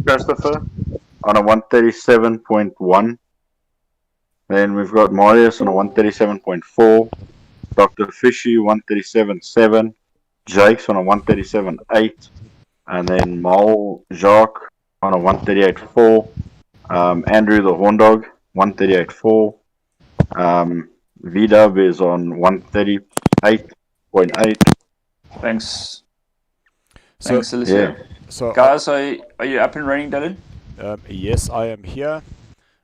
Christopher on a 137.1. Then we've got Marius on a 137.4. Dr. Fishy 137.7. Jake's on a 137.8. And then Mole Jacques on a 138.4. Andrew the Horn Dog 138.4. VW is on 138.8. Thanks. So, Thanks, Alicia. Yeah. So, Guys, are you up and running, Dylan? yes, I am here.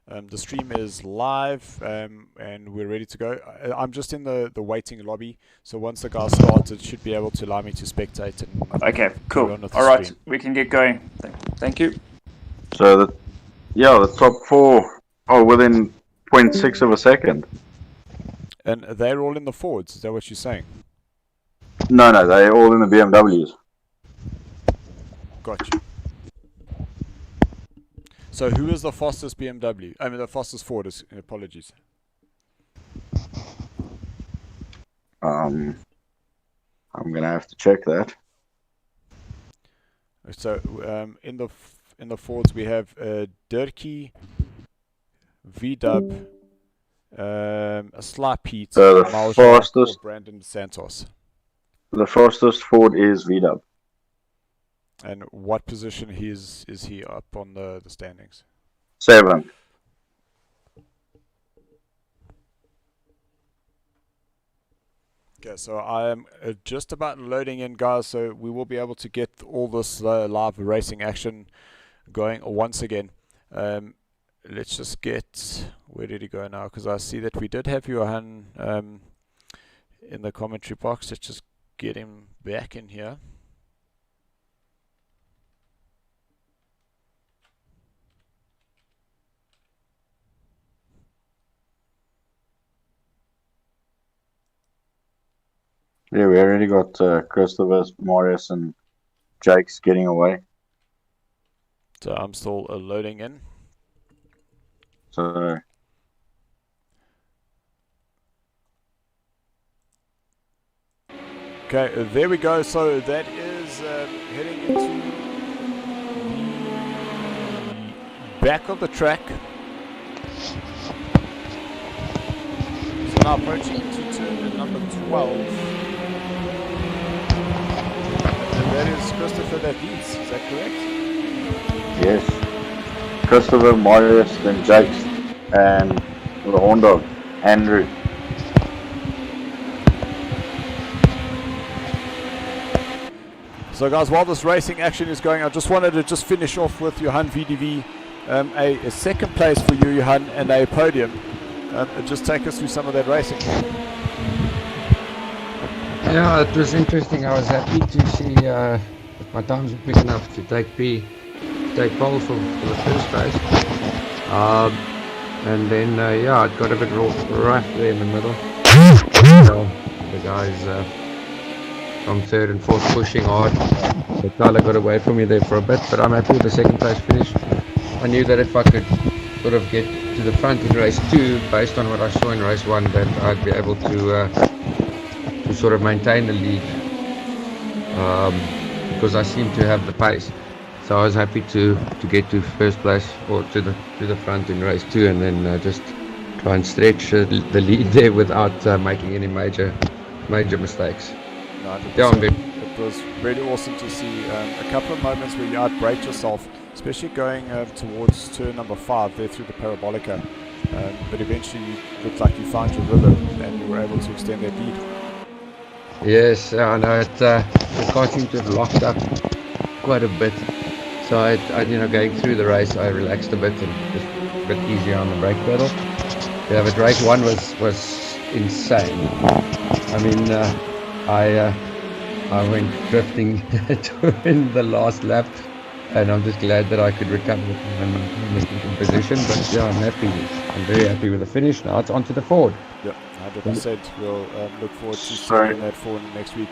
The stream is live, and we're ready to go. I'm just in the waiting lobby, so once the guys start, it should be able to allow me to spectate. And Okay, cool. on with the All right, stream. we can get going. Thank you. So, the top four are within 0.6 of a second. And they're all in the Fords, is that what you're saying? No, they're all in the BMWs. Gotcha. So who is the fastest BMW? I mean, the fastest Ford, apologies. I'm gonna have to check that. So in the Fords we have Durkee, VW, a Sly Pete, The Miles fastest- Brandon Santos. The fastest Ford is VW. And what position is he up on the standings? 7. Okay, so I am just about loading in, guys, so we will be able to get all this live racing action going once again. Let's just get, where did he go now? Because I see that we did have Johan in the commentary box. Let's just get him back in here. Yeah, we already got Christopher, Marius, and Jake's getting away. So I'm still loading in. So, Okay, there we go. So that is heading into the back of the track. So now approaching to turn number 12. And that is Christopher that leads, is that correct? yes. Christopher, Marius, then Jake's, and the Horn Dog, Andrew. So guys, while this racing action is going, I just wanted to just finish off with Johan VDV. A second place for you, Johan, and a podium. Just take us through some of that racing. Yeah, it was interesting. I was happy to see that my times were quick enough to take pole for the first race. And then, yeah, it got a bit rough there in the middle. So the guys from third and fourth pushing hard. So Tyler got away from me there for a bit, but I'm happy with the second place finish. I knew that if I could sort of get to the front in race 2, based on what I saw in race 1, that I'd be able to sort of maintain the lead, because I seem to have the pace. So I was happy to get to first place or to the front in race 2, and then just try and stretch the lead there without making any major mistakes. Yeah, I'm good. It was really awesome to see a couple of moments where you outbraked yourself, especially going towards turn number 5 there through the parabolica. But eventually you looked like you found your rhythm and you were able to extend that lead. Yes, I know the car seemed to have locked up quite a bit. So I going through the race, I relaxed a bit and just a bit easier on the brake pedal. Yeah, but race 1 was insane. I mean, I went drifting in the last lap, and I'm just glad that I could recover and maintain the position. But yeah, I'm very happy with the finish. Now it's on to the Ford. Yeah, 100%. We'll look forward to seeing that Ford next week.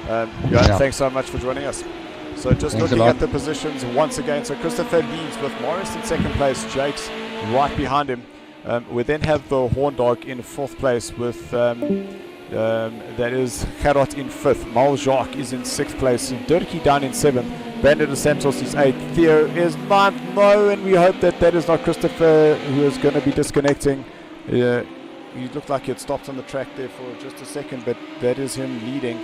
Johan, thanks so much for joining us. So just looking at the positions once again, so Christopher leads with Morris in second place, Jake's right behind him. We then have the Horn Dog in fourth place with That is Gerard in 5th. Mal Jacques is in 6th place. Dirkie down in 7th. Brandon de Santos is 8th. Theo is 9th. No, and we hope that that is not Christopher, who is going to be disconnecting. He looked like he had stopped on the track there for just a second, but that is him leading.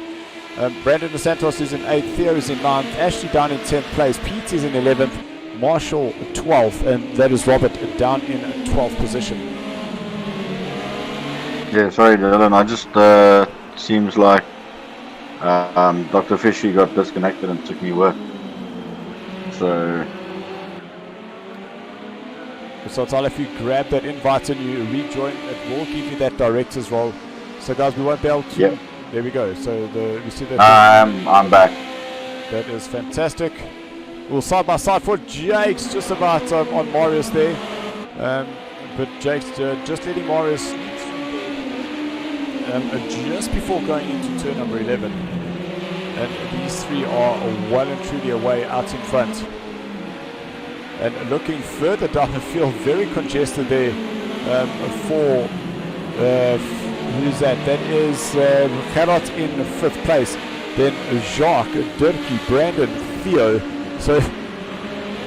Brandon de Santos is in 8th. Theo is in 9th. Ashley down in 10th place. Pete is in 11th. Marshall 12th. And that is Robert down in 12th position. Yeah, sorry, Dylan. I just seems like Dr. Fishy got disconnected and took me work. So Tyler, if you grab that invite and you rejoin, it will give you that director's role. So guys, we won't be able to. Yep. There we go. So we see that. I'm back. That is fantastic. Well, side by side for Jake's just about on Marius there, but Jake's just letting Marius just before going into turn number 11, and these three are well and truly away out in front. And looking further down the field, very congested there for who's that? That is Gerard in 5th place. Then Jacques, Dirkie, Brandon, Theo. So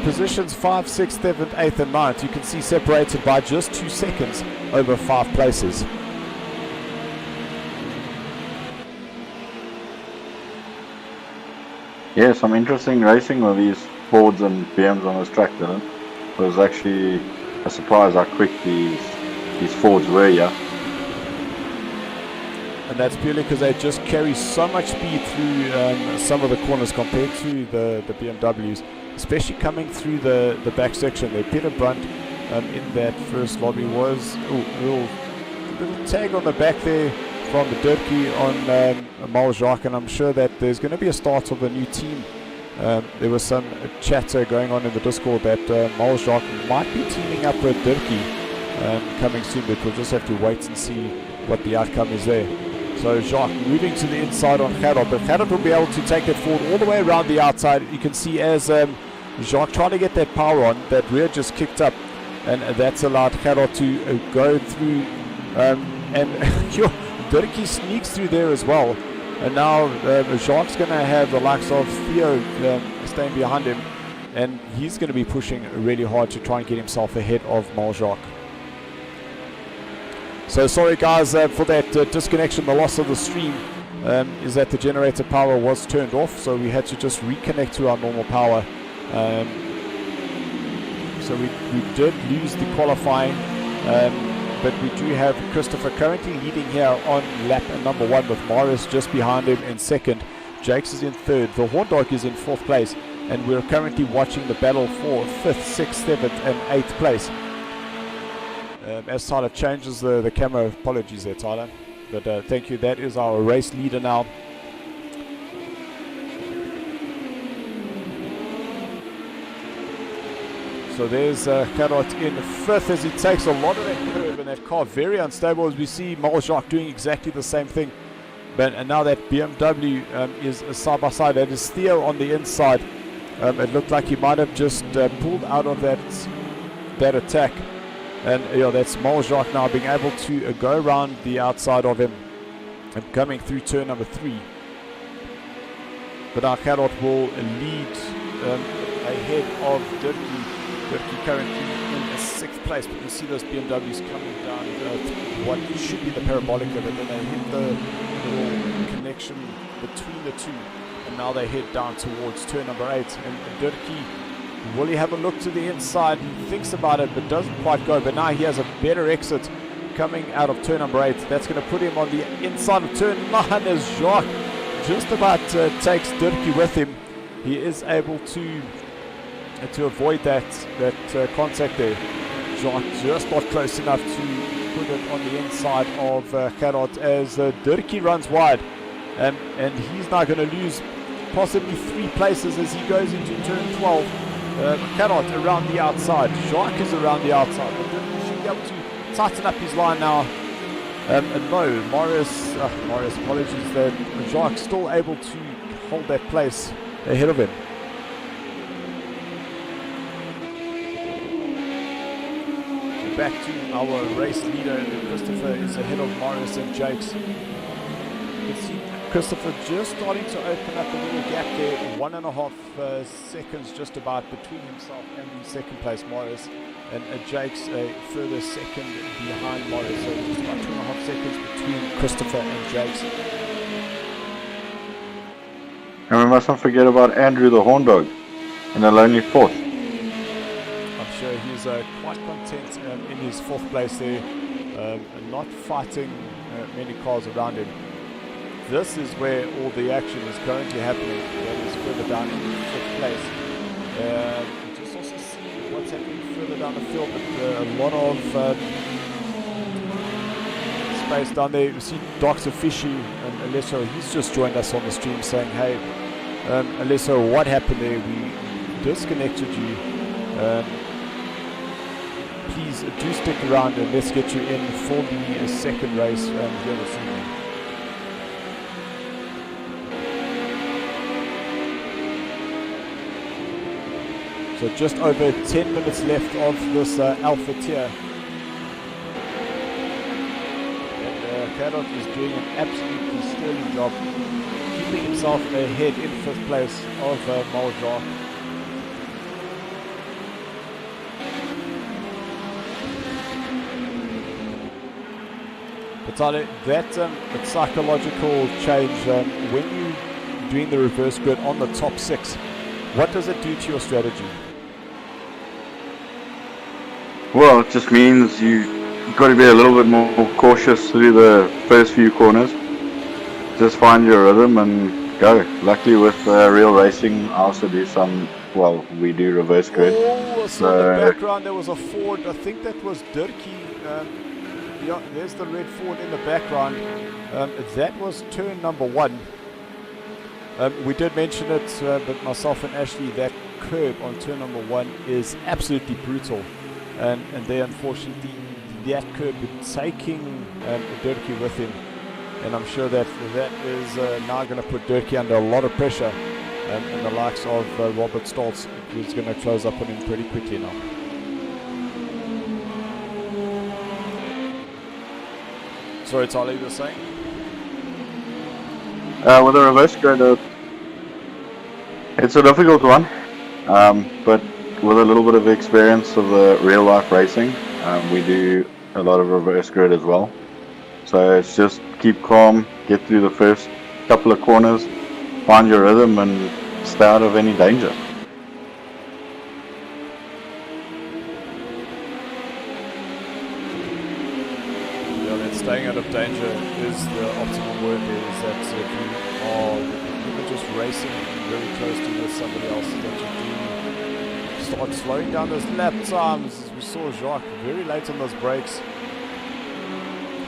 positions 5, 6, 7, 8 and 9th, you can see separated by just 2 seconds over 5 places. Yeah, some interesting racing with these Fords and BMs on this track, Dylan. It was actually a surprise how quick these Fords were, yeah. And that's purely because they just carry so much speed through some of the corners compared to the BMWs, especially coming through the back section. Their Peter Brunt in that first lobby was a little tag on the back there from the Dirkie on Mal Jacques, and I'm sure that there's going to be a start of a new team. There was some chatter going on in the Discord that Mal Jacques might be teaming up with Dirkie coming soon, but we'll just have to wait and see what the outcome is there. So Jacques moving to the inside on Gerard, but Gerard will be able to take it forward all the way around the outside. You can see as Jacques tried to get that power on, that rear just kicked up, and that's allowed Gerard to go through, and Dirkie sneaks through there as well. And now Jacques going to have the likes of Theo staying behind him, and he's going to be pushing really hard to try and get himself ahead of Mal Jacques. So sorry guys for that disconnection. The loss of the stream is that the generator power was turned off, so we had to just reconnect to our normal power. So we did lose the qualifying, but we do have Christopher currently leading here on lap number 1 with Morris just behind him in 2nd. Jakes is in 3rd. The Horn Dog is in 4th place, and we're currently watching the battle for 5th, 6th, 7th and 8th place. As Tyler changes the camera, apologies there Tyler, but thank you. That is our race leader now. So there's Gerard in 5th as he takes a lot of that curve, and that car very unstable, as we see Mal Jacques doing exactly the same thing. And now that BMW is side by side. That is Theo on the inside. It looked like he might have just pulled out of that attack. And that's Mal Jacques now being able to go around the outside of him and coming through turn number 3. But our Gerard will lead ahead of Dirkie. Dirkie currently in 6th place, but you see those BMWs coming down what should be the parabolic limit, and they hit the little connection between the two, and now they head down towards turn number 8. And Dirkie, will he have a look to the inside? He thinks about it, but doesn't quite go. But now he has a better exit coming out of turn number 8. That's going to put him on the inside of turn 9 as Jacques just about takes Dirkie with him. He is able to avoid that contact there. Jacques just not close enough to put it on the inside of Gerard as Dirkie runs wide. And he's now going to lose possibly 3 places as he goes into turn 12. Gerard around the outside. Jacques is around the outside. But Dirkie should be able to tighten up his line now. And no, Marius, apologies, that Jacques still able to hold that place ahead of him. Back to our race leader, Christopher is ahead of Marius and Jakes. You can see Christopher just starting to open up a little gap there, 1.5 seconds just about between himself and the second place Morris, and Jake's a further second behind Morris, so just about 2.5 seconds between Christopher and Jake's. And we mustn't forget about Andrew the Horn Dog in a lonely fourth. I'm sure he's quite content in his fourth place there, and not fighting many cars around him. This is where all the action is currently happening. That is further down in fifth place. Just also see what's happening further down the field, but a lot of space down there. You see Dr. Fishy and Alesso, he's just joined us on the stream saying, hey, Alesso, what happened there? We disconnected you. Please do stick around and let's get you in for the second race here this evening. So just over 10 minutes left of this alpha tier. And Cadot is doing an absolutely sterling job, keeping himself ahead in fifth place of Moljak. Patale, that psychological change, when you're doing the reverse grid on the top 6, what does it do to your strategy? Well, it just means you've got to be a little bit more cautious through the first few corners. Just find your rhythm and go. Luckily with real racing, I also do we do reverse grid. Oh, I saw in the background there was a Ford. I think that was Dirkie. Yeah, there's the red Ford in the background. That was turn number 1. We did mention it, but myself and Ashley, that curb on turn number 1 is absolutely brutal. And they unfortunately, that curb is taking Dirkie with him. And I'm sure that is now going to put Dirkie under a lot of pressure. And the likes of Robert Stoltz is going to close up on him pretty quickly now. Sorry, Tali, you were saying? With a reverse grid, it's a difficult one, but with a little bit of experience of the real life racing, we do a lot of reverse grid as well. So it's just keep calm, get through the first couple of corners, find your rhythm and stay out of any danger. Staying out of danger is the optimal word there, is that if you are even just racing very close to somebody else, that you do start slowing down those lap times. As we saw Jacques very late on those brakes.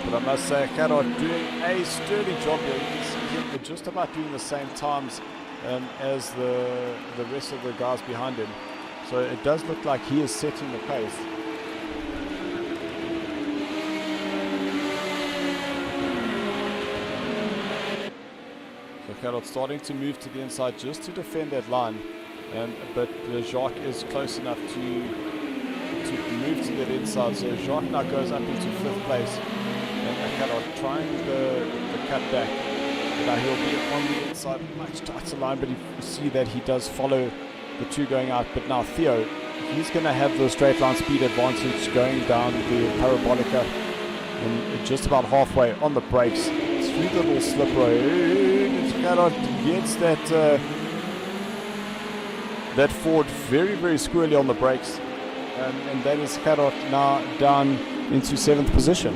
But I must say, Cadot doing a sterling job here. You can see him just about doing the same times as the rest of the guys behind him. So it does look like he is setting the pace. Cadot starting to move to the inside just to defend that line, but Jacques is close enough to move to that inside. So Jacques now goes up into 5th place, and Cadot trying the cutback. But now he'll be on the inside, much tighter line, but you see that he does follow the 2 going out. But now Theo, he's going to have the straight line speed advantage going down the Parabolica, and just about halfway on the brakes. Through the little slip road, Cadot gets that Ford very, very squirrely on the brakes, and that is Cadot now down into 7th position.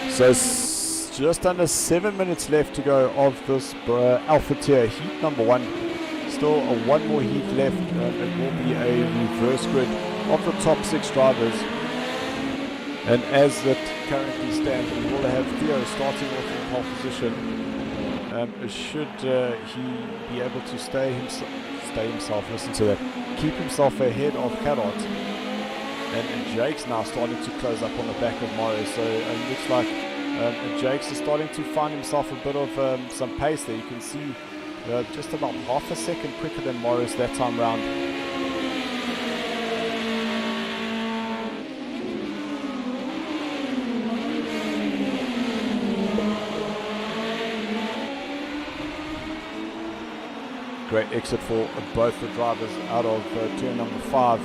So just under 7 minutes left to go of this Alpha Tier heat number 1. Still one more heat left. It will be a reverse grid of the top 6 drivers. And as it currently stands, we will have Theo starting off in pole position. Should he be able to stay himself, listen to that, keep himself ahead of Cadot. And Jake's now starting to close up on the back of Mario, so it looks like And Jakes is starting to find himself a bit of some pace there. You can see just about half a second quicker than Morris that time round. Great exit for both the drivers out of turn number 5.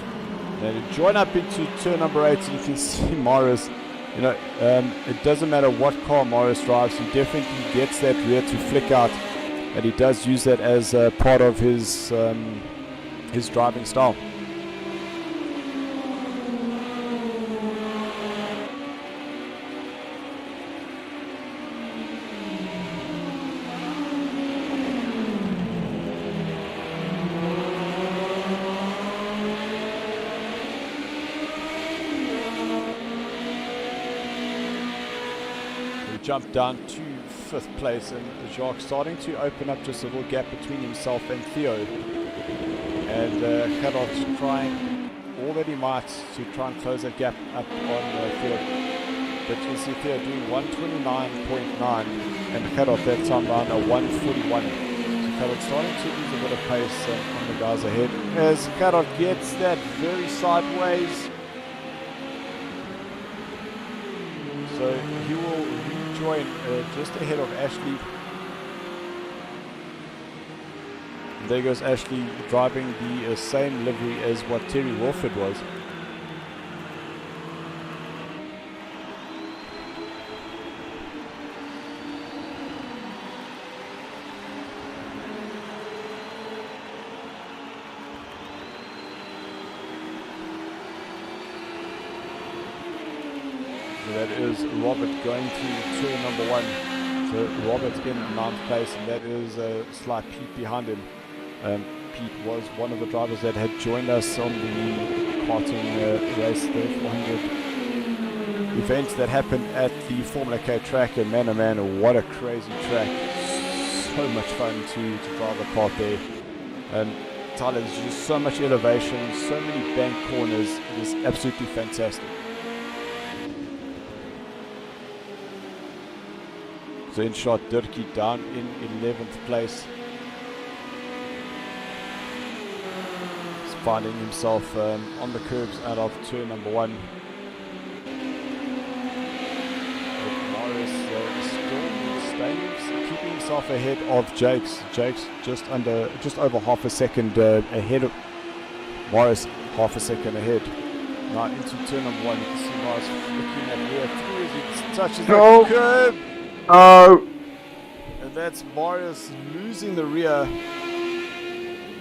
They join up into turn number 8, and you can see Morris. You know, it doesn't matter what car Morris drives, he definitely gets that rear to flick out, and he does use that as part of his driving style. Jump down to 5th place, and Jacques starting to open up just a little gap between himself and Theo, and Gerard's trying all that he might to try and close that gap up on Theo, but you see Theo doing 129.9 and Gerard that time around a 141. So Gerard starting to lose a bit of pace on the guys ahead as Gerard gets that very sideways, so he will join just ahead of Ashley. And there goes Ashley driving the same livery as what Terry Wilford was. That is Robert going through turn number 1. So Robert in 9th place, and that is a slight Pete behind him. Pete was one of the drivers that had joined us on the karting race, the 400 event that happened at the Formula K track. And man, oh man, what a crazy track. So much fun to drive a kart there. Tyler, there's just so much elevation, so many bank corners. It is absolutely fantastic. So in shot, Dirkie down in 11th place. He's finding himself on the curbs out of turn number 1. Morris still keeping himself ahead of Jakes. Jakes just over half a second ahead of Morris, half a second ahead. Now into turn number 1, you can see Morris looking at rear through as he touches the curb. Oh! And that's Marius losing the rear,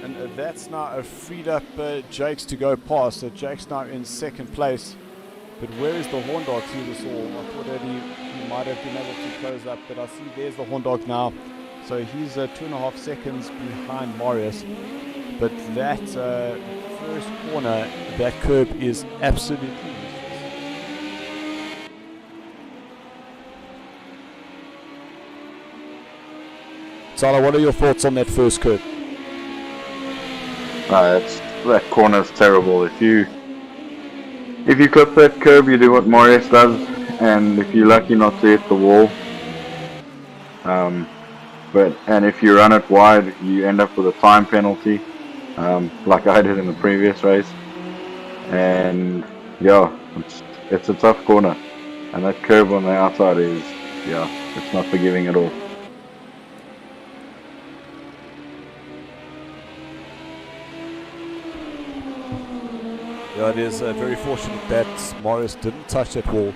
and that's now a freed up Jakes to go past. So Jakes now in 2nd place, but where is the horn dog through this all? I thought that he might have been able to close up, but I see there's the horn dog now. So he's 2.5 seconds behind Marius, but that first corner, that curb is absolutely Tyler, what are your thoughts on that first curb? That corner's terrible. If you clip that curb, you do what Marius does, and if you're lucky not to hit the wall. And if you run it wide, you end up with a time penalty, like I did in the previous race. And yeah, it's a tough corner, and that curb on the outside is, it's not forgiving at all. Yeah, it is very fortunate that Morris didn't touch that wall.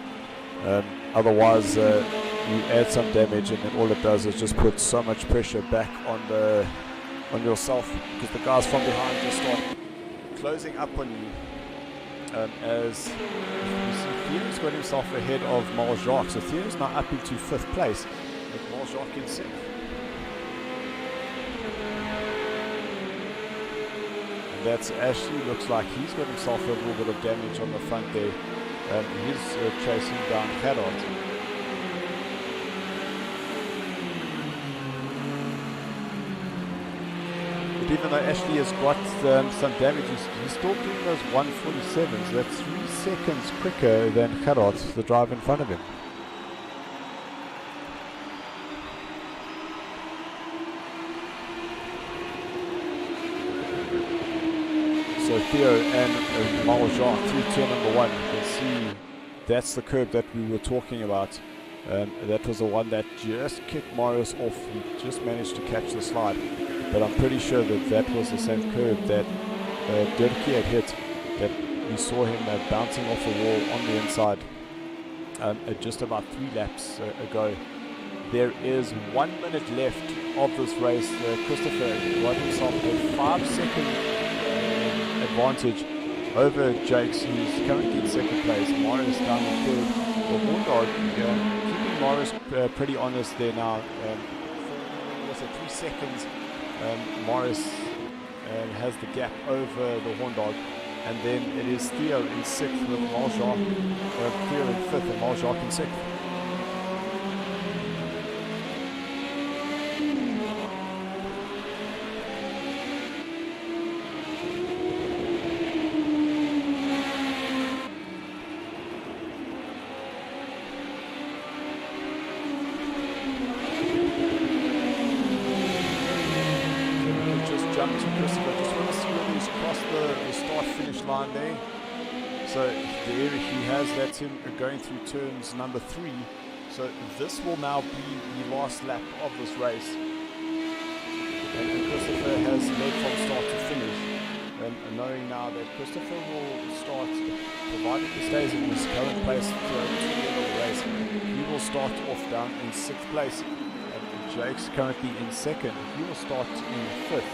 Otherwise, you add some damage, and then all it does is just put so much pressure back on yourself, because the guys from behind just start closing up on you. As you see, Theo's got himself ahead of Miles Jacques, so Theo's now up into 5th place, with Miles Jacques in 6th. That's Ashley, looks like he's got himself a little bit of damage on the front there. He's chasing down Gerard. But even though Ashley has got some damage, he's still doing those 147s. That's 3 seconds quicker than Gerard, the driver in front of him. So Theo and Maljar through turn number 1. You can see that's the curb that we were talking about. That was the one that just kicked Marius off. He just managed to catch the slide. But I'm pretty sure that that was the same curb that Dirkie had hit. That we saw him bouncing off a wall on the inside just about 3 laps ago. There is 1 minute left of this race. Christopher got himself a 5-second advantage over Jakes, who's currently in second place. Marius down the third. The Warndog keeping Marius pretty honest there now. Was it 3 seconds? Marius has the gap over the Warndog. And then it is Theo in 6th with Maljar. Theo in 5th and Maljar in 6th. That's him going through turns number 3. So this will now be the last lap of this race. And Christopher has led from start to finish. Knowing now that Christopher will start, provided he stays in his current place throughout the end of the race, he will start off down in 6th place. And Jake's currently in 2nd. He will start in 5th.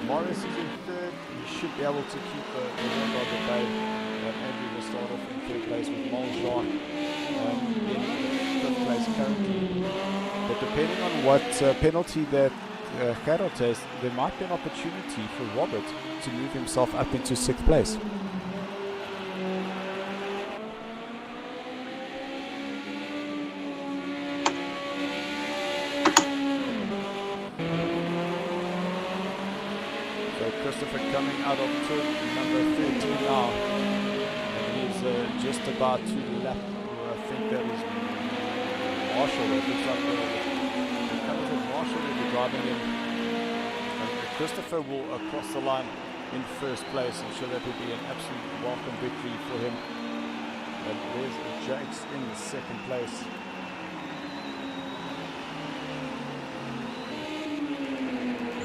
Morris is in 3rd. He should be able to keep the wind on the bay. Andrew will start off in 3rd place with Maljar in 5th place currently. But depending on what penalty that Gerard has, there might be an opportunity for Robert to move himself up into 6th place. So Christopher coming out of turn number 13 now. Just about to the left, I think that is Marshall. That looks like Marshall will be driving in. And Christopher will cross the line in 1st place. I'm sure that will be an absolute welcome victory for him. And there's Jakes in 2nd place.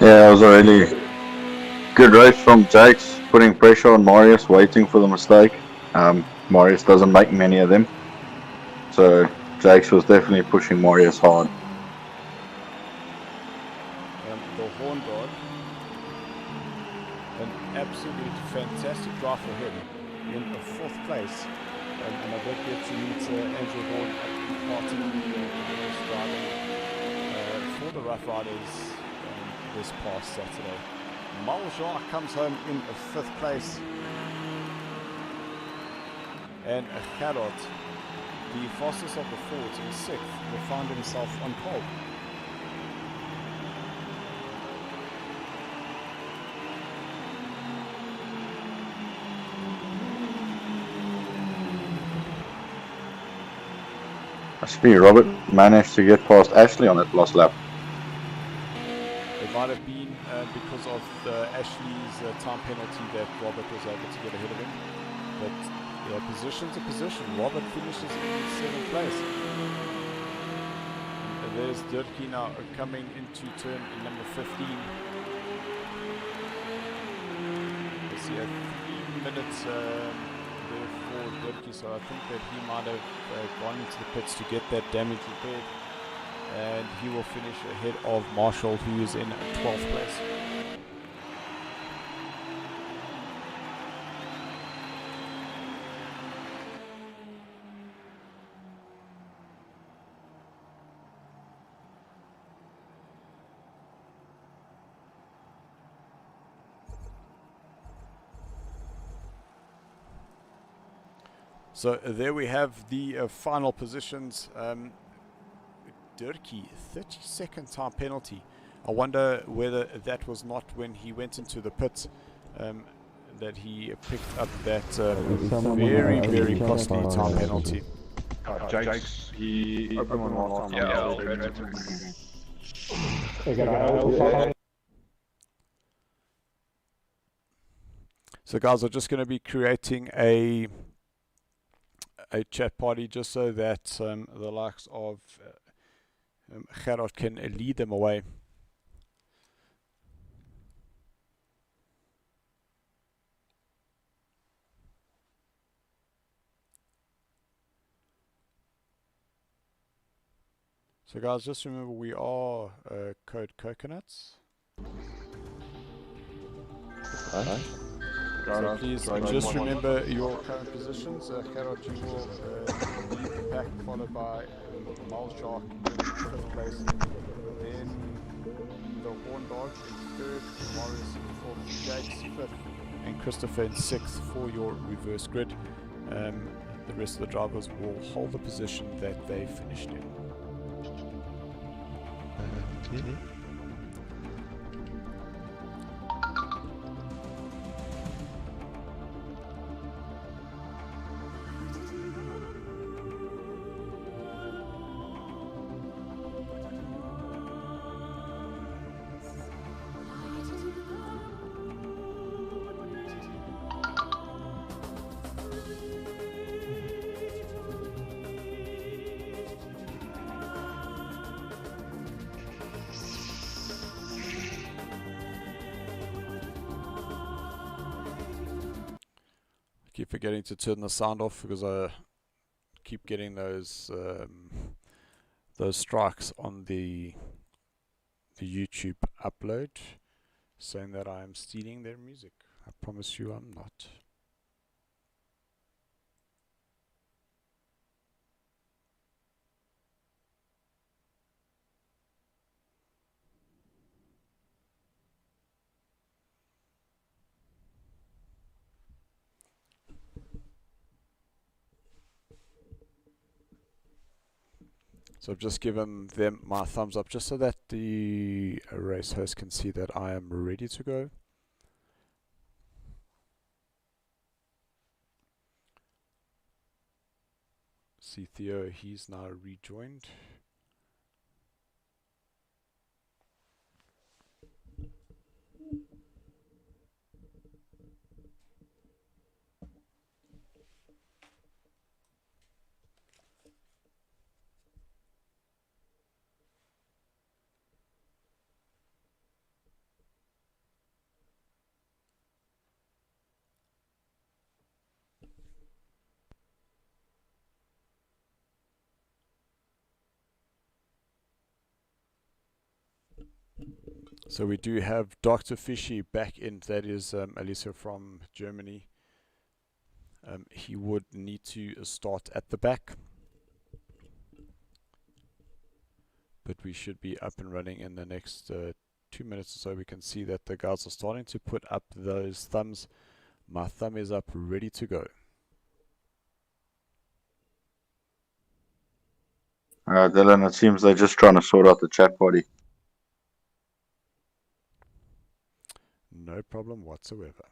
Yeah, it was a really good race from Jakes, putting pressure on Marius, waiting for the mistake. Marius doesn't make many of them, so Jakes was definitely pushing Marius hard. The horn guard, an absolute fantastic drive for him in 4th place. And I did get to meet Andrew Horn at the party driving for the Rough Riders this past Saturday. Maljar comes home in 5th place. And Gerard, the fastest of the forwards in 6th, will find himself on pole. I see Robert managed to get past Ashley on that last lap. It might have been because of Ashley's time penalty that Robert was able to get ahead of him. But yeah, position's a position. Robert finishes in 7th place. And there's Dirkie now coming into turn number 15. We see a 3 minutes there for Dirkie, so I think that he might have gone into the pits to get that damage repaired. And he will finish ahead of Marshall, who is in 12th place. So there we have the final positions. Dirkie, 30-second time penalty. I wonder whether that was not when he went into the pits that he picked up that very, very costly time penalty. Jakes, he opened one last time. So guys, I'm just going to be creating a chat party just so that the likes of Gerard can lead them away. So guys, just remember we are Code Coconuts. So please just remember your current positions. Gerard, you will lead the pack, followed by Maljark in 5th place. Then the Horn Dog in 3rd, Morris in 4th, Jakes 5th, and Christopher in 6th for your reverse grid. The rest of the drivers will hold the position that they finished in. Keep forgetting to turn the sound off because I keep getting those strikes on the YouTube upload saying that I am stealing their music. I promise you I'm not. So I've just given them my thumbs up just so that the race host can see that I am ready to go. See Theo, he's now rejoined. So we do have Dr. Fishy back in, that is Alicia from Germany. He would need to start at the back. But we should be up and running in the next 2 minutes or so. We can see that the guys are starting to put up those thumbs. My thumb is up, ready to go. Dylan, it seems they're just trying to sort out the chat party. No problem whatsoever.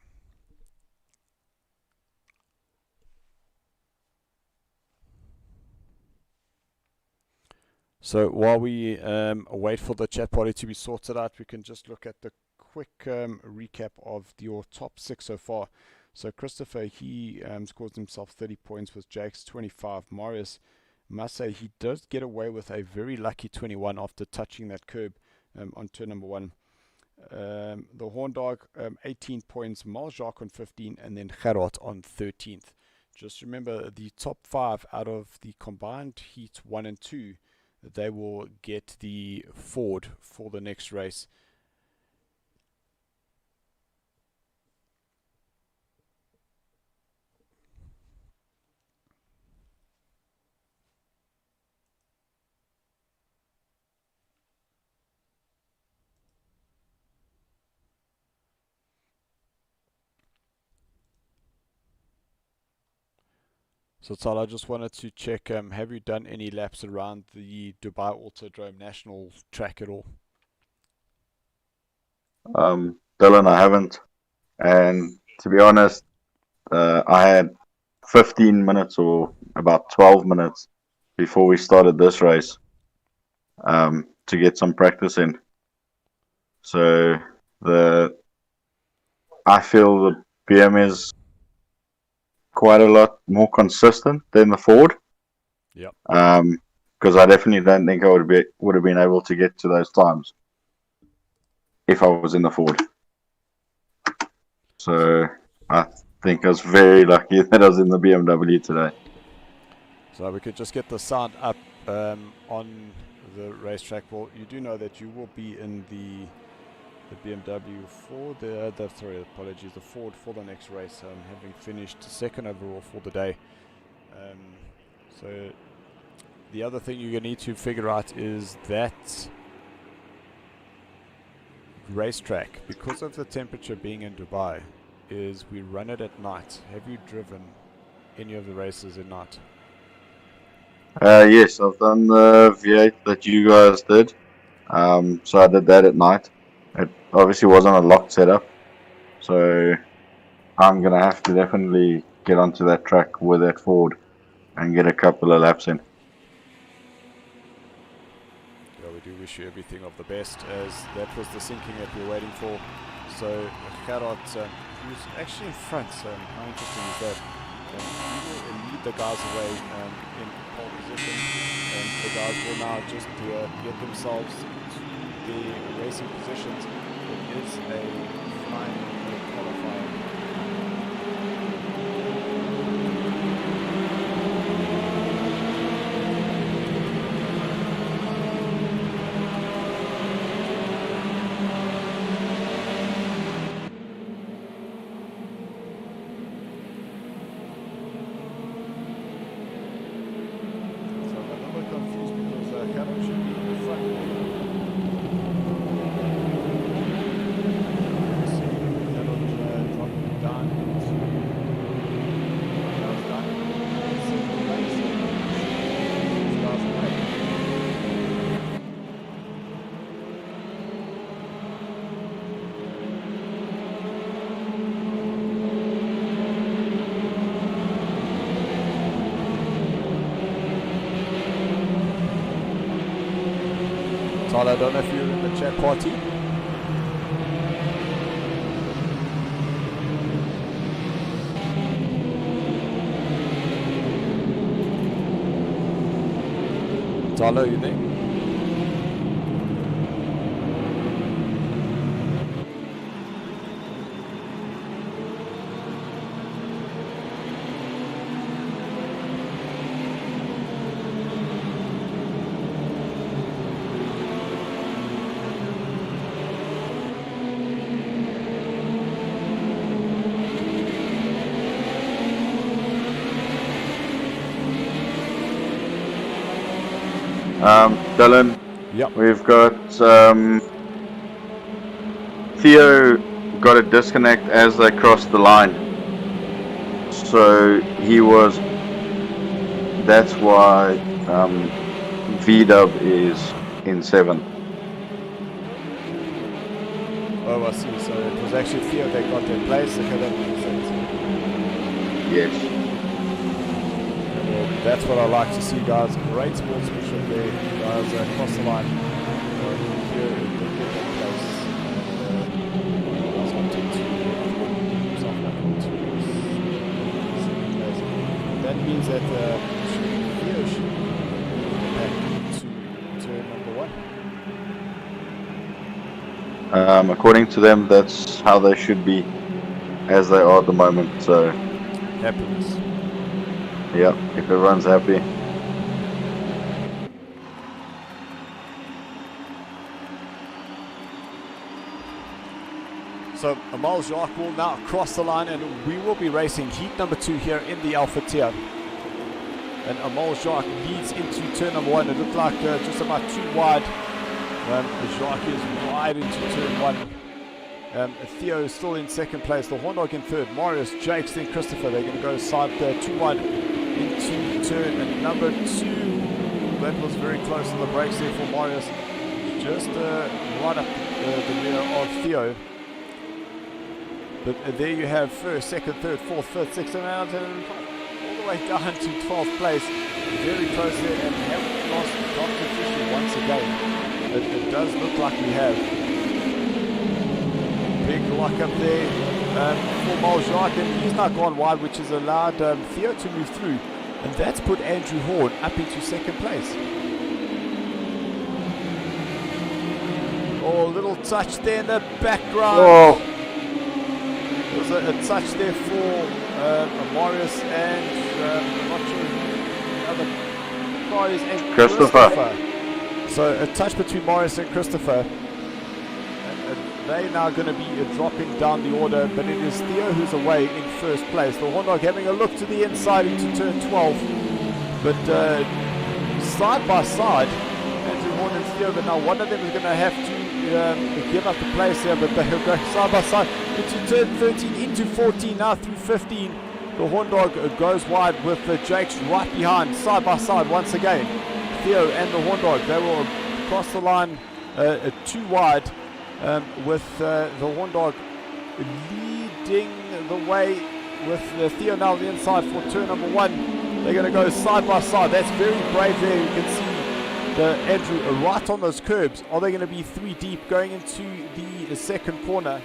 So while we wait for the chat party to be sorted out, we can just look at the quick recap of your top 6 so far. So Christopher, he scores himself 30 points with Jake's 25. Marius, must say he does get away with a very lucky 21 after touching that curb on turn number 1. The Horn Dog, 18 points, Maljark on 15, and then Gerard on 13th. Just remember the top 5 out of the combined heat 1 and 2, they will get the Ford for the next race. So Tal, I just wanted to check, have you done any laps around the Dubai Autodrome National track at all? Dylan, I haven't. And to be honest, I had 15 minutes or about 12 minutes before we started this race to get some practice in. So I feel the BM is quite a lot more consistent than the Ford. Yep. Because I definitely don't think I would have been able to get to those times if I was in the Ford. So I think I was very lucky that I was in the BMW today. So we could just get the sound up on the racetrack. Well, you do know that you will be in the BMW for the Ford for the next race, having finished second overall for the day. So the other thing you're going to need to figure out is that racetrack, because of the temperature being in Dubai, is we run it at night. Have you driven any of the races at night? Yes, I've done the V8 that you guys did. So I did that at night. It obviously wasn't a locked setup, so I'm gonna have to definitely get onto that track with that Ford and get a couple of laps in. Yeah, we do wish you everything of the best, as that was the sinking that we were waiting for. So Gerard, who's actually in front, how interesting is that? He will lead the guys away in pole position, and the guys will now just get themselves to the racing positions. It is a flying qualifier. Tyler, I don't know if you're in the chat party. Tyler, you there? Dylan, Yep. we've got Theo got a disconnect as they crossed the line. So that's why VW is in 7th. Oh, I see. So it was actually Theo that got their place. Okay, that makes sense. Yes. Well, that's what I like to see, guys. Great sportsmanship there, guys, across the line. Theo did get that place. And was wanting to himself back onto second place. That means that Theo should get back to turn number 1. According to them, that's how they should be, as they are at the moment. So, Happiness. yeah, if everyone's happy. So Amal Jacques will now cross the line, and we will be racing heat number 2 here in the Alpha tier. And Amal Jacques leads into turn number 1. It looked like just about too wide. Jacques is wide into turn 1. Theo is still in second place. The Horndog in third. Marius, Jakes, then Christopher. They're going to go side too wide into turn number 2. That was very close on the brakes there for Marius. Just right up the rear of Theo. But there you have first, second, third, fourth, fifth, sixth, and all the way down to 12th place. Very close there, and have we lost Dr. Fisher once again? It does look like we have. Big lock up there. for Moljak, and he's now gone wide, which has allowed Theo to move through, and that's put Andrew Horn up into second place. Oh, a little touch there in the background. Oh, There was a touch there for Marius and I'm not sure who the other car is, and Christopher. So a touch between Marius and Christopher. And they're now going to be dropping down the order, but it is Theo who's away in first place. The Horn Dog having a look to the inside into turn 12, but side by side, Andrew Horn and Theo, but now one of them is going to have to give up the place here, but they'll go side by side into turn 13, into 14, now through 15. The Horn Dog goes wide with Jakes right behind, side by side once again. Theo and the Horn Dog, they will cross the line too wide, with the Horn Dog leading the way with Theo now on the inside for turn number 1. They're going to go side by side. That's very brave there. You can see Andrew right on those curbs. Are they going to be 3 deep going into the second corner?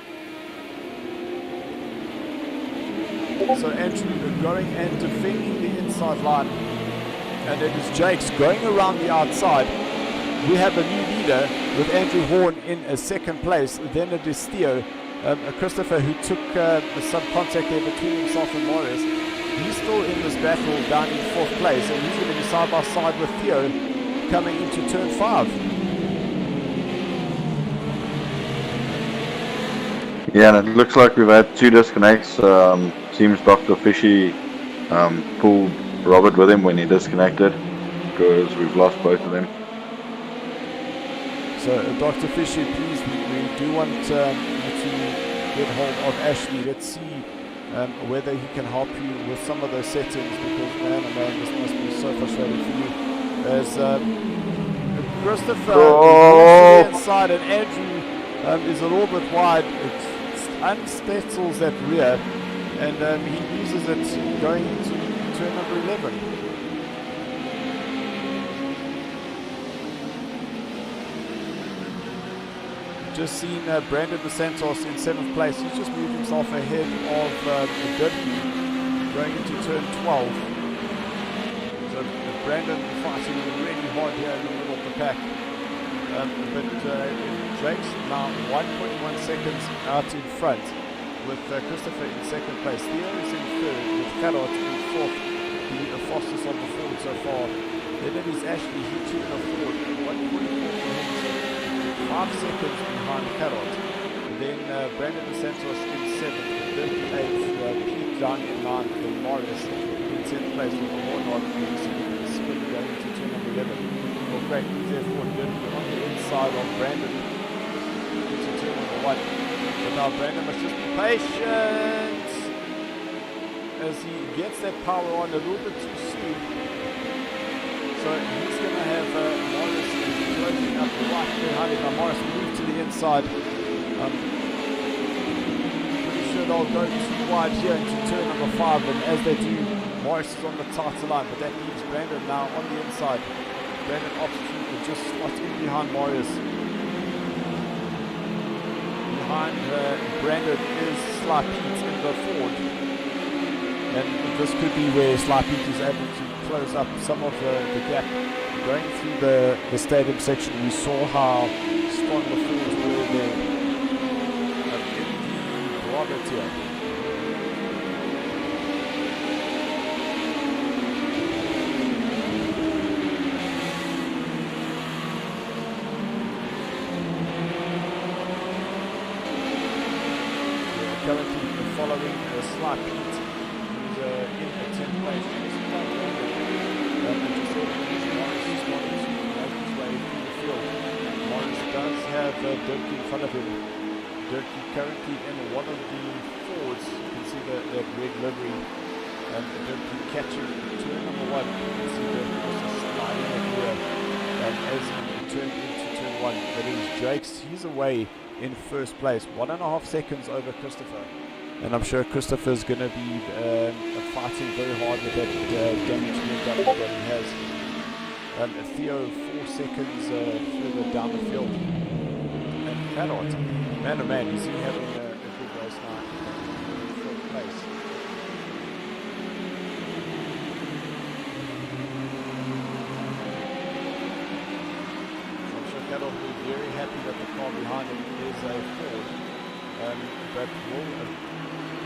So Andrew going and defending the inside line, and it is Jakes going around the outside. We have a new leader with Andrew Horn in second place. Then it is Theo, Christopher, who took some contact there between himself and Marius. He's still in this battle down in 4th place, and he's going to be side by side with Theo coming into turn 5. yeah, and it looks like we've had 2 disconnects. Seems Dr. Fishy pulled Robert with him when he disconnected, because we've lost both of them. So Dr. Fishy, please, we do want you to get hold of Ashley. Let's see whether he can help you with some of those settings, because man, oh man, this must be so frustrating for you. As Christopher is to the inside, and Andrew is a little bit wide. It unstetzels that rear, and he loses it going into turn number 11. Just seen Brandon Dos Santos in 7th place. He's just moved himself ahead of Dirty going into turn 12. So Brandon fighting really hard here in the middle of the pack. But Jake's now 1.1 seconds out in front, with Christopher in 2nd place. Theo is in 3rd, with Carrot in 4th, the fastest on the field so far. Then it is Ashley, he took a forward, 1.4 for him, 5 seconds behind Carrot. Then Brandon Dos Santos in 7th, 38th, Pete down in 9th, and Morris in 10th place with a Warnock, the spin going into turn number 11. Well, great move there for Dirty on the inside of Brandon into turn number 1. But now Brandon must just be patient as he gets that power on a little bit too soon. So he's going to have Morris closing up right behind him. Now Morris will move to the inside. Pretty sure they'll go too wide here into turn number 5, and as they do, Morris is on the tighter line, but that leaves Brandon now on the inside. Brandon opts to just slot in behind Marius. Behind Brandon is Sly Pete in the Ford. And this could be where Sly Pete is able to close up some of the gap. Going through the stadium section, we saw how strong the Fords were there in the Bravo tier. Currently following Sly Pete, who's in the 10th place. Morris is wanting to make his way through the field. Morris does have Dirk in front of him. Dirk currently in one of the Fords. You can see that red livery. Dirk catching turn number 1. You can see Dirk also sliding up here as he turned into turn 1. But it is Jakes. He's away in first place, 1.5 seconds over Christopher, and I'm sure Christopher's going to be fighting very hard with that damage that he has. Theo 4 seconds further down the field, and Carrot, man oh man, is he having a good race now? happy that the car behind him is a Ford. But will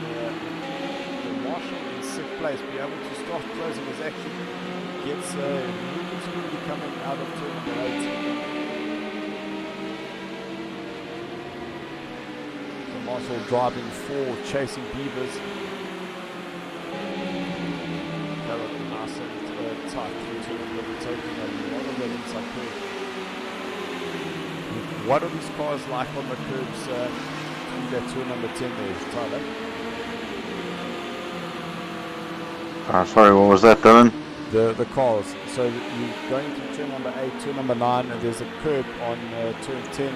the Marshall in 6th place be able to start closing his action? Gets Ruben Scooby coming out of turn number 8. So Marshall driving 4, chasing Beavers. Carrot nice and tight through turn number, taking a lot of that inside curve. What are these cars like on the curbs through that turn number 10 there, Tyler? Sorry, what was that, Dylan? The cars. So you're going to turn number 8, turn number 9, and there's a curb on turn 10.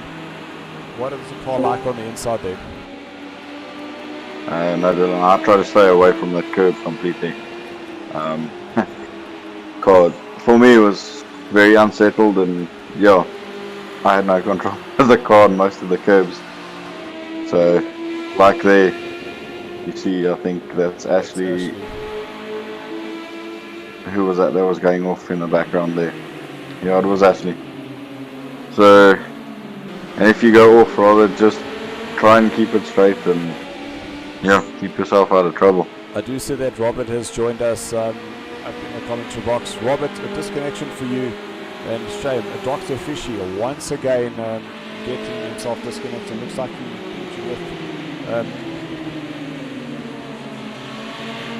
What is the car like on the inside there? No, Dylan, I try to stay away from that curb completely. God, for me it was very unsettled, and yeah, I had no control of the car on most of the curbs. So, like there, you see, I think that's Ashley. Who was that was going off in the background there? Yeah, it was Ashley. So, and if you go off, rather just try and keep it straight and yeah, keep yourself out of trouble. I do see that Robert has joined us up in the commentary box. Robert, a disconnection for you, and shame. Dr. Fishy once again getting himself disconnected. Looks like he beat you with.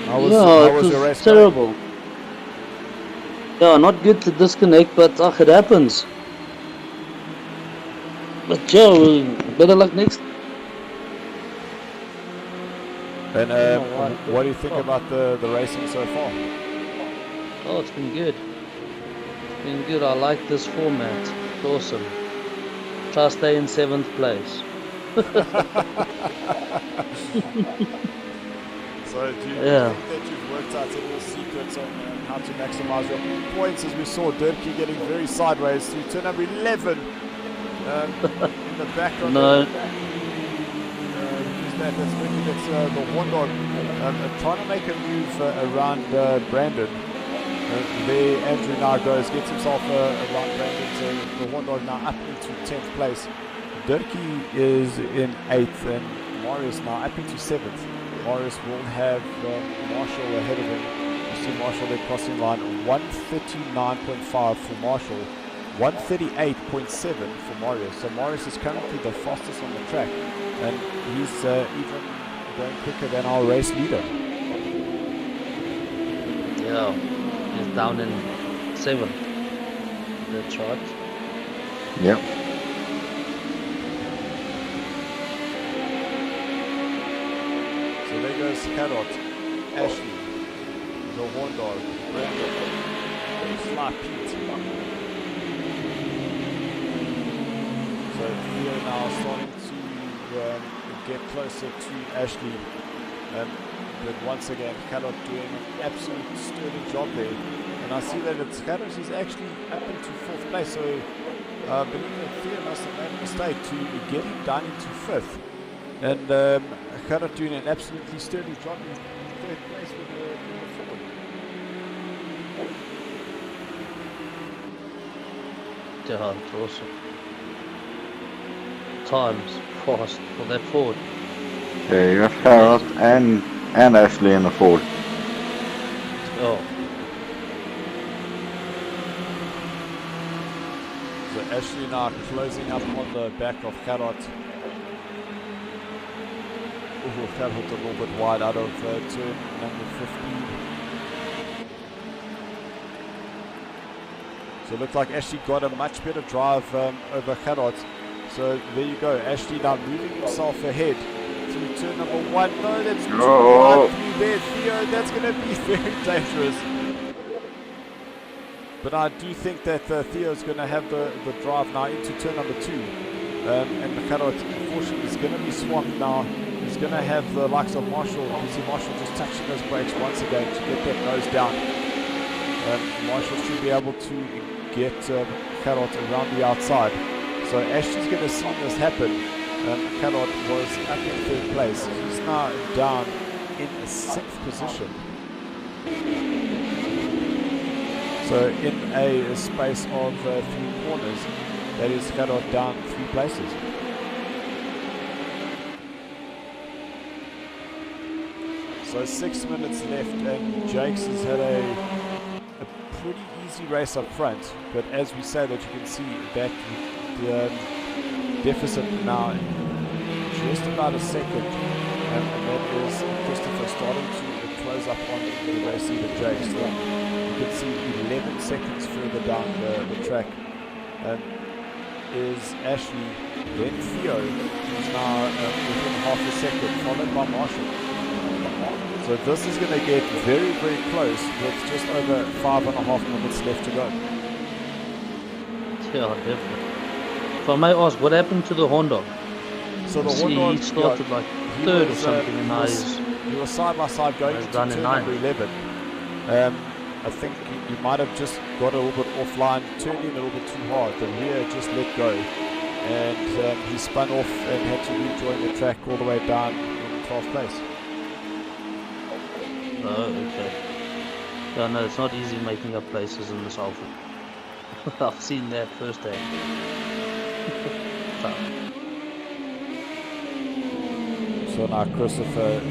How was your race? Terrible. Yeah, not good to disconnect, but it happens. But Joe, better luck next. And what do you think about the racing so far? Oh, it's been good. It's been good. I like this format. It's awesome. Try to stay in 7th place. So do you think that you've worked out any secrets on how to maximize your points? As we saw Dirkie getting very sideways through turn number 11 in the background. No. That's the Horn Dog trying to make a move around Brandon. There Andrew now goes, gets himself around Brandon, so the Horn Dog now up into 10th place. Dirkie is in 8th and Marius now up into 7th. Marius will have Marshall ahead of him. You see Marshall there crossing line 139.5 for Marshall, 138.7 for Marius. So Marius is currently the fastest on the track, and he's even going quicker than our race leader. Yeah, he's down in 7th. That's right. Yep. So there goes Carrot, Ashley, the Horn Dog, Brandon, Sly Pete. So Theo now starting to get closer to Ashley. But once again, Carrot doing an absolute sterling job there. And I see that it's Carrot is actually up into 4th place. So I believe that Theo must have made a mistake to get him down into 5th. And Carrot doing an absolutely sterling job in 3rd place with the Ford. Yeah, it's awesome. Times fast for that Ford. Yeah, you have Carrot and Ashley in the Ford. Oh, So Ashley now closing up on the back of Carrot. Oh, Carrot a little bit wide out of turn number 15. So it looks like Ashley got a much better drive over Carrot. So there you go, Ashley now moving himself ahead through turn number 1. No, that's too wide through there, Theo. That's going to be very dangerous. But I do think that Theo's going to have the drive now into turn number 2. And Carrot, unfortunately, is going to be swamped now. He's going to have the likes of Marshall. You see Marshall just touching those brakes once again to get that nose down. Marshall should be able to get Carrot around the outside. So Ashley's going to see this happen. Carrot was up in 3rd place. He's now down in a 6th position. So in a space of 3 corners, that is Gerard down 3 places. So 6 minutes left, and Jakes has had a pretty easy race up front, but as we say that, you can see that the deficit now just about a second, and that is Christopher starting to close up on the race leader Jakes. So you can see 11 seconds further down the track is Ashley, then Theo, who's now within half a second, followed by Marshall. So this is going to get very, very close with just over 5.5 minutes left to go. Yeah, definitely. If I may ask, what happened to the horn dog? So the See, horn he dog, started like third or something, and now he was side by side going he's into done in turn 9. number 11. I think he might have just got a little bit offline, turned in a little bit too hard. The rear just let go, and he spun off and had to rejoin the track all the way down in 12th place. Oh, okay. Yeah, no, it's not easy making up places in this Alpha. I've seen that firsthand. So now Christopher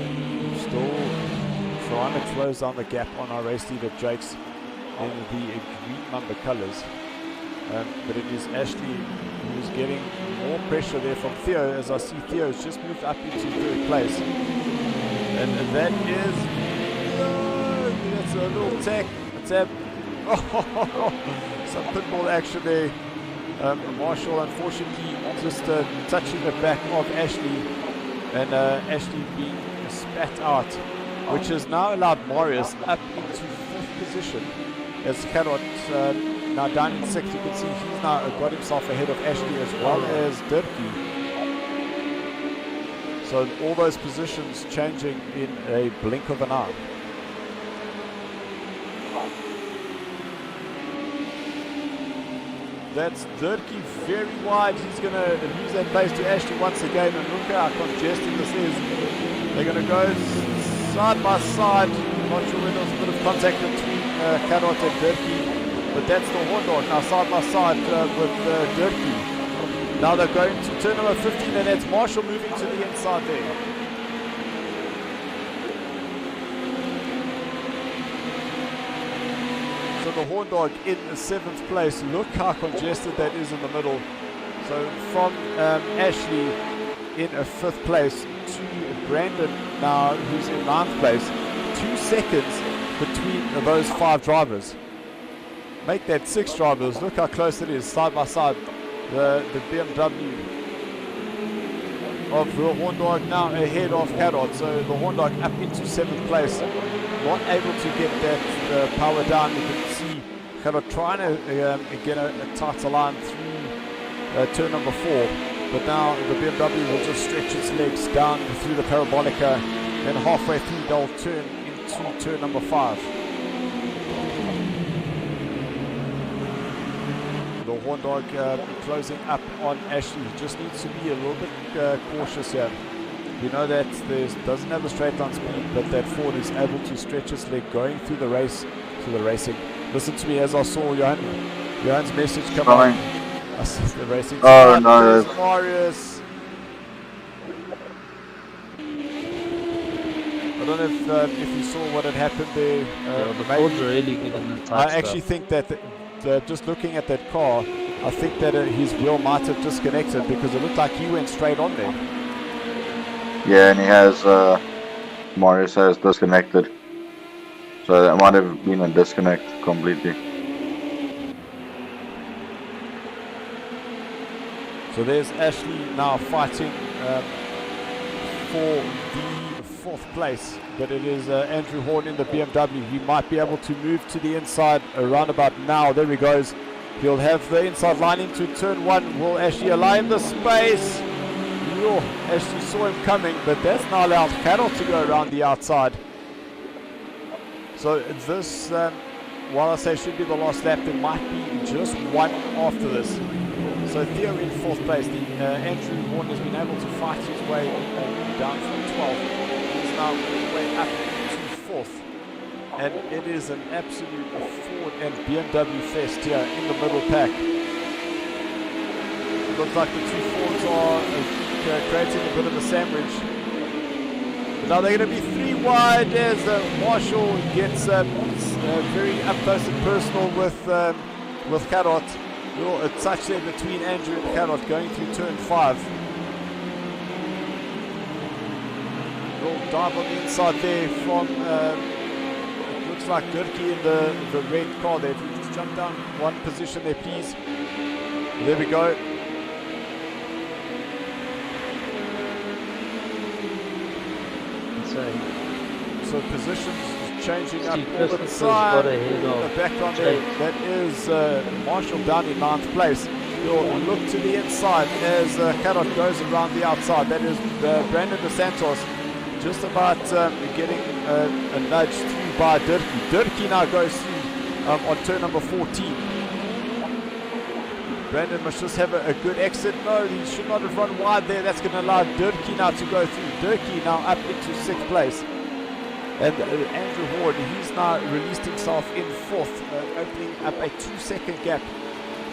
still trying to close down the gap on our race leader Jakes in the green number colours. But it is Ashley who's getting more pressure there from Theo, as I see Theo's just moved up into 3rd place. And that is... that's a little tap. Some pitbull action there. Marshall unfortunately just touching the back of Ashley, and Ashley being spat out, which has now allowed Marius up into 5th position, as Carrot now down in 6th. You can see he's now got himself ahead of Ashley as well as Dirkie. So all those positions changing in a blink of an eye. That's Dirkie very wide. He's going to lose that place to Ashley once again. And look how congested this is. They're going to go side by side. Not sure whether there's a bit of contact between Karot and Dirkie. But that's the horn dog now side by side with Dirkie. Now they're going to turn number 15, and that's Marshall moving to the inside there. So the horn dog in the 7th place. Look how congested that is in the middle. So from Ashley in a 5th place to Brandon now, who's in 9th place. 2 seconds between those 5 drivers. Make that 6 drivers. Look how close it is, side by side. The BMW of the horn dog now ahead of Carrot. So the horn dog up into 7th place. Not able to get that power down. You can see Carrot trying to get a tighter line through turn number 4. But now the BMW will just stretch its legs down through the parabolica. Then halfway through they'll turn into turn number 5. The horn dog closing up on Ashley. Just needs to be a little bit cautious here. We know that doesn't have the straight line speed, but that Ford is able to stretch its leg going through the race, through the racing. Listen to me as I saw Johan's message come on. The racing. Oh no! Marius. I don't know if you saw what had happened there. The Ford's really good in the tight I actually think that just looking at that car, I think that his wheel might have disconnected, because it looked like he went straight on there. Yeah, and he has, Marius has disconnected. So that might have been a disconnect completely. So there's Ashley now fighting for the 4th place, but it is Andrew Horn in the BMW. He might be able to move to the inside around about now. There he goes. He'll have the inside line into turn 1. Will Ashley allow him the space? Ashley saw him coming, but that's now allowed Carroll to go around the outside. So this, while I say should be the last lap, there might be just one after this. So Theo in 4th place. Andrew Horn has been able to fight his way down from 12th. He's now all the way up to 4th. And it is an absolute Ford and BMW fest here in the middle pack. Looks like the two Fords are creating a bit of a sandwich. But now they're going to be 3 wide as Marshall gets very up close and personal with Carrot. A touch there between Andrew and Carrot going through turn 5. Little dive on the inside there from it looks like Dirkie in the red car there. If we just jump down one position there, please. There we go. So positions changing up all the time. In the background there, that is Marshall down in 9th place. You'll look to the inside as Carrot goes around the outside. That is Brandon DeSantos just about getting a nudge through by Dirkie. Dirkie now goes through on turn number 14. Brandon must just have a good exit. No, he should not have run wide there. That's going to allow Dirkie now to go through. Dirkie now up into 6th place. And Andrew Ward, he's now released himself in 4th, opening up a 2-second gap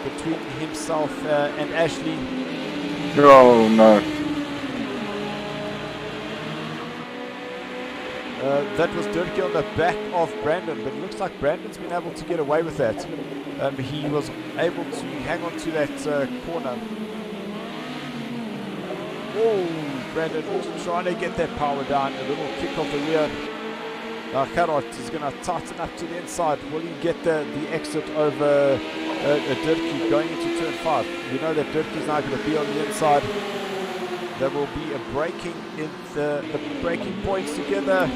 between himself and Ashley. Oh no. That was Dirkie on the back of Brandon, but it looks like Brandon's been able to get away with that. He was able to hang on to that corner. Oh, Brandon trying to get that power down, a little kick off the rear. Now Carrot is going to tighten up to the inside. Will he get the exit over Dirkie going into turn 5? We know that Dirkie's now going to be on the inside. There will be a braking in the braking points together.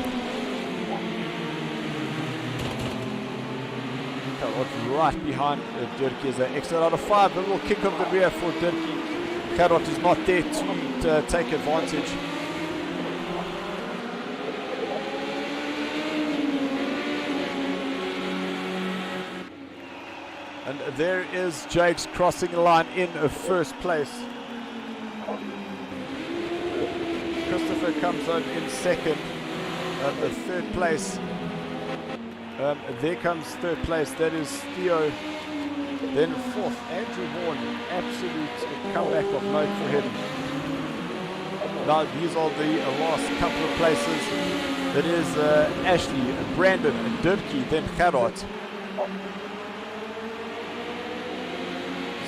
Carrot right behind Dirkie as they exit out of 5. A little kick of the rear for Dirkie. Carrot is not there to take advantage. And there is Jakes crossing the line in 1st place. Christopher comes on in 2nd, the 3rd place. There comes 3rd place, that is Theo. Then 4th, Andrew Horn, absolute comeback of note for him. Now these are the last couple of places. That is Ashley, Brandon, Dirkie, then Carrot.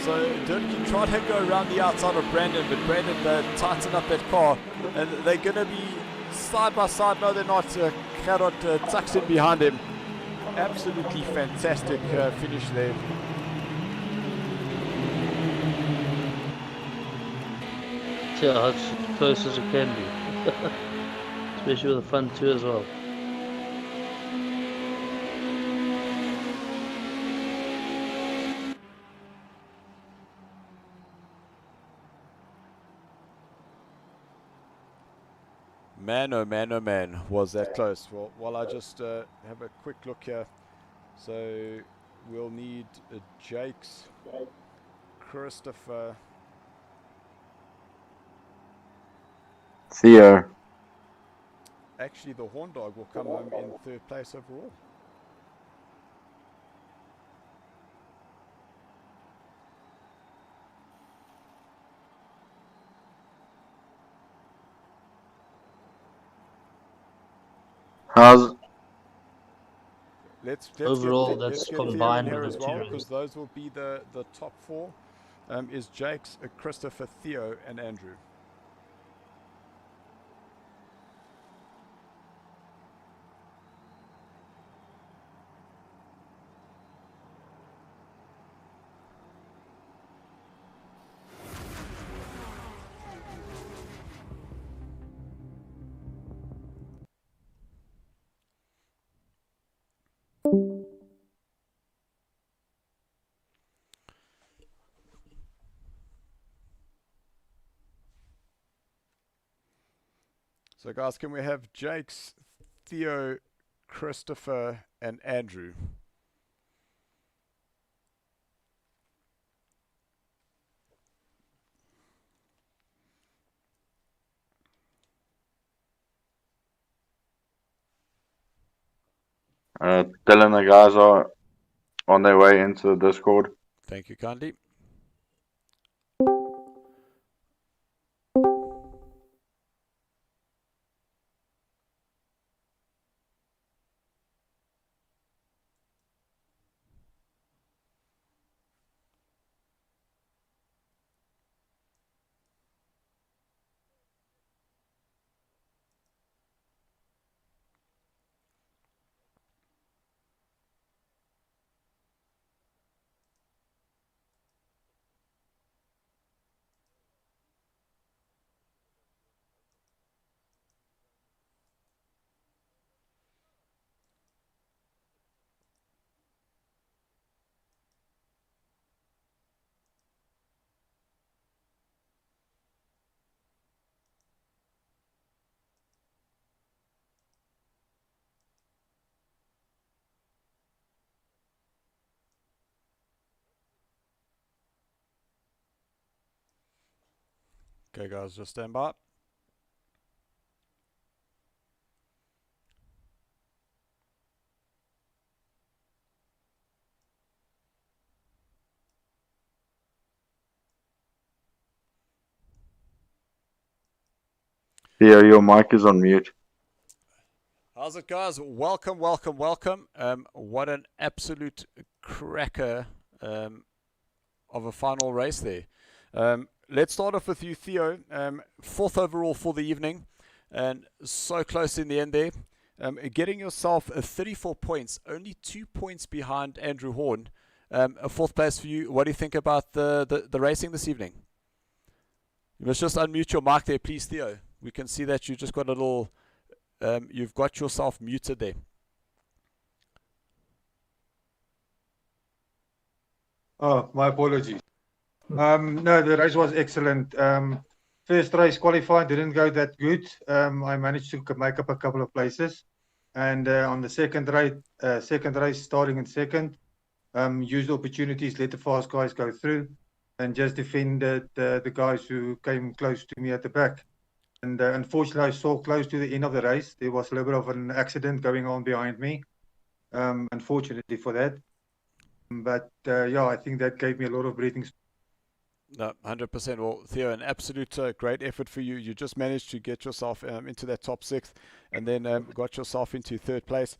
So Dirkie tried to go around the outside of Brandon, but Brandon tightened up that car. And they're going to be side by side. No, they're not. Carrot tucks in behind him. Absolutely fantastic finish there. Yeah, as close as it can be. Especially with the front 2 as well. Man, oh man, oh man, was that close. Well, while I just have a quick look here. So we'll need Jakes, Christopher, Theo. actually the Horn Dog will come home in 3rd place overall. How's Let's Overall, get, that's let's combined Theo in with here the as well, two, because those will be the top 4. Is Jakes, Christopher, Theo, and Andrew. So guys, can we have Jakes, Theo, Christopher, and Andrew? Dylan, the guys are on their way into the Discord. Thank you kindly. Okay, guys, just stand by. Theo, your mic is on mute. How's it, guys? Welcome, welcome, welcome. What an absolute cracker of a final race there. Let's start off with you, Theo. Fourth overall for the evening, and so close in the end there. Getting yourself 34 points, only 2 points behind Andrew Horn. A fourth place for you. What do you think about the racing this evening? You must just unmute your mic there, please, Theo. We can see that you just got a little... you've got yourself muted there. Oh, my apologies. No, the race was excellent. First race qualified didn't go that good. I managed to make up a couple of places, and on the second race, starting in second, used opportunities, let the fast guys go through, and just defended the guys who came close to me at the back. And unfortunately, I saw close to the end of the race, there was a little bit of an accident going on behind me. Unfortunately for that. But yeah, I think that gave me a lot of breathing space. No, 100%. Well, Theo, an absolute great effort for you. You just managed to get yourself into that top sixth, and then got yourself into third place.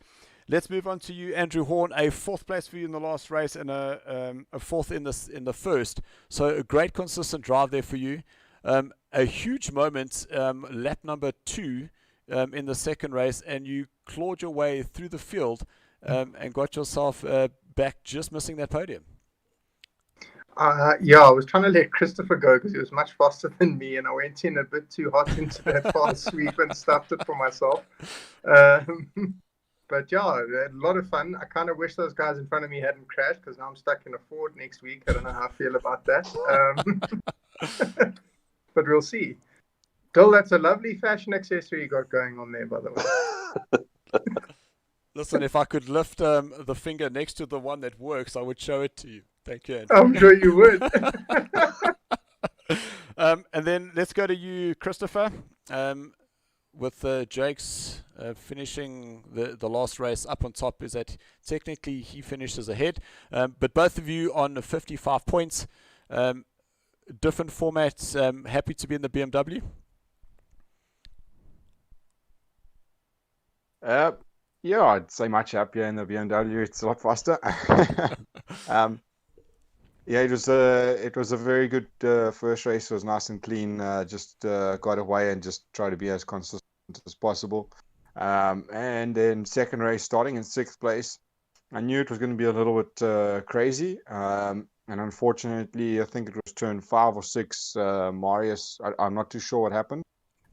Let's move on to you, Andrew Horn. A fourth place for you in the last race, and a fourth in the first. So a great consistent drive there for you. A huge moment, lap number 2 in the second race, and you clawed your way through the field and got yourself back, just missing that podium. Yeah, I was trying to let Christopher go because he was much faster than me, and I went in a bit too hot into that fast sweep and stuffed it for myself. But yeah, a lot of fun. I kind of wish those guys in front of me hadn't crashed, because now I'm stuck in a Ford next week. I don't know how I feel about that. But we'll see. Dill, that's a lovely fashion accessory you got going on there, by the way. Listen, if I could lift the finger next to the one that works, I would show it to you. Thank you, Andrew. I'm sure you would. And then let's go to you, Christopher. With Jake's finishing the last race up on top, is that technically he finishes ahead. But both of you on 55 points. Different formats. Happy to be in the BMW? Yeah, I'd say much happier in the BMW. It's a lot faster. Yeah, it was a very good first race. It was nice and clean. Just got away and just try to be as consistent as possible. And then second race, starting in 6th place, I knew it was going to be a little bit crazy. And unfortunately, I think it was turn 5 or 6. Marius, I'm not too sure what happened.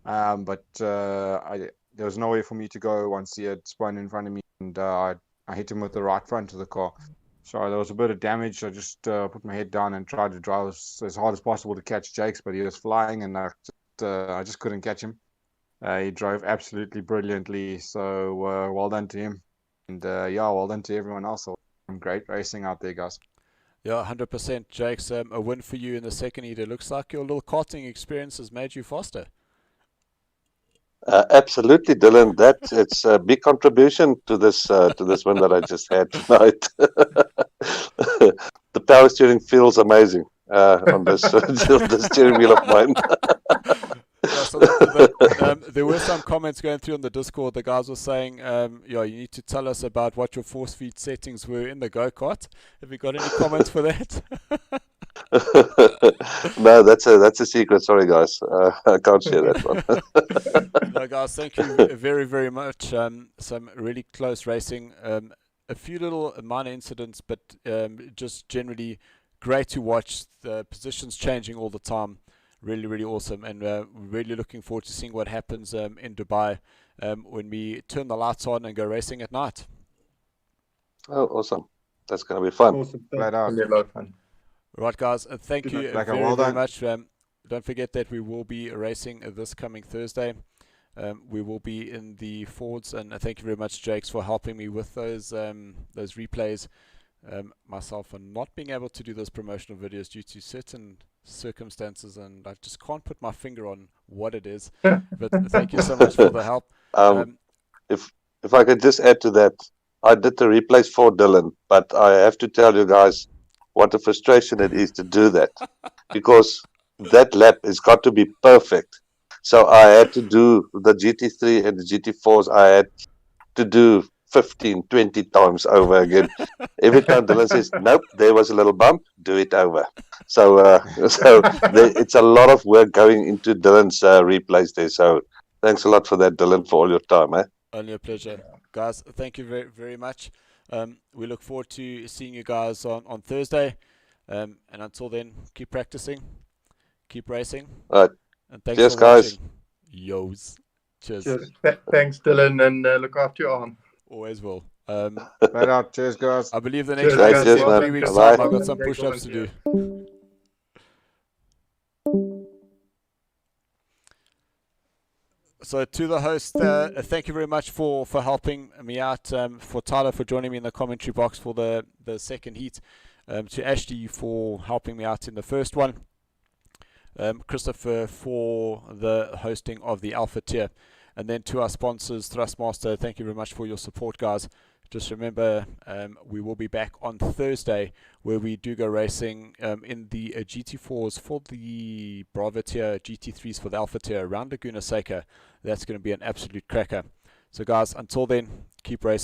But there was no way for me to go once he had spun in front of me, and I hit him with the right front of the car. So there was a bit of damage. I just put my head down and tried to drive as hard as possible to catch Jake's, but he was flying, and I just couldn't catch him. He drove absolutely brilliantly, so well done to him. And yeah, well done to everyone else. So great racing out there, guys. Yeah, 100%. Jake's a win for you in the second heat. It looks like your little karting experience has made you faster. Absolutely, Dylan. It's a big contribution to this win that I just had tonight. The power steering feels amazing on this the steering wheel of mine. Yeah, so there were some comments going through on the Discord. The guys were saying, yeah, you need to tell us about what your force feed settings were in the go-kart. Have you got any comments for that? No, that's a secret. Sorry, guys. I can't share that one. No, guys, thank you very, very much. Some really close racing. A few little minor incidents, but just generally great to watch. The positions changing all the time. Really, really awesome, and really looking forward to seeing what happens in Dubai when we turn the lights on and go racing at night. Oh, awesome. That's going to be fun. Awesome. Flat out. It'll be a lot of fun. Right, guys, thank you Like very, well very done. much. Don't forget that we will be racing this coming Thursday. We will be in the Fords, and thank you very much, Jakes, for helping me with those replays. Myself, and not being able to do those promotional videos due to certain circumstances, and I just can't put my finger on what it is. But thank you so much for the help. If I could just add to that, I did the replays for Dylan, but I have to tell you guys what a frustration it is to do that, because that lap has got to be perfect. So I had to do the GT3 and the GT4s. I had to do 15, 20 times over again. Every time Dylan says, nope, there was a little bump, do it over. So it's a lot of work going into Dylan's replays there. So thanks a lot for that, Dylan, for all your time. Only a pleasure. Guys, thank you very, very much. We look forward to seeing you guys on Thursday. And until then, keep practicing, keep racing. All right. And thanks Cheers, for guys. watching. Yos. Cheers. Cheers. Thanks, Dylan, and look after your arm. Always will. Right out. Cheers, guys. I believe the next Cheers, race guys. is in man. 3 weeks' Bye-bye. time. I've got some Great push-ups to do. volunteer. So to the host, thank you very much for helping me out, for Tyler for joining me in the commentary box for the second heat, to Ashley for helping me out in the first one, Christopher for the hosting of the Alpha tier, and then to our sponsors, Thrustmaster, thank you very much for your support, guys. Just remember, we will be back on Thursday, where we do go racing in the GT4s for the Bravo tier, GT3s for the Alpha tier around Laguna Seca. That's going to be an absolute cracker. So guys, until then, keep racing.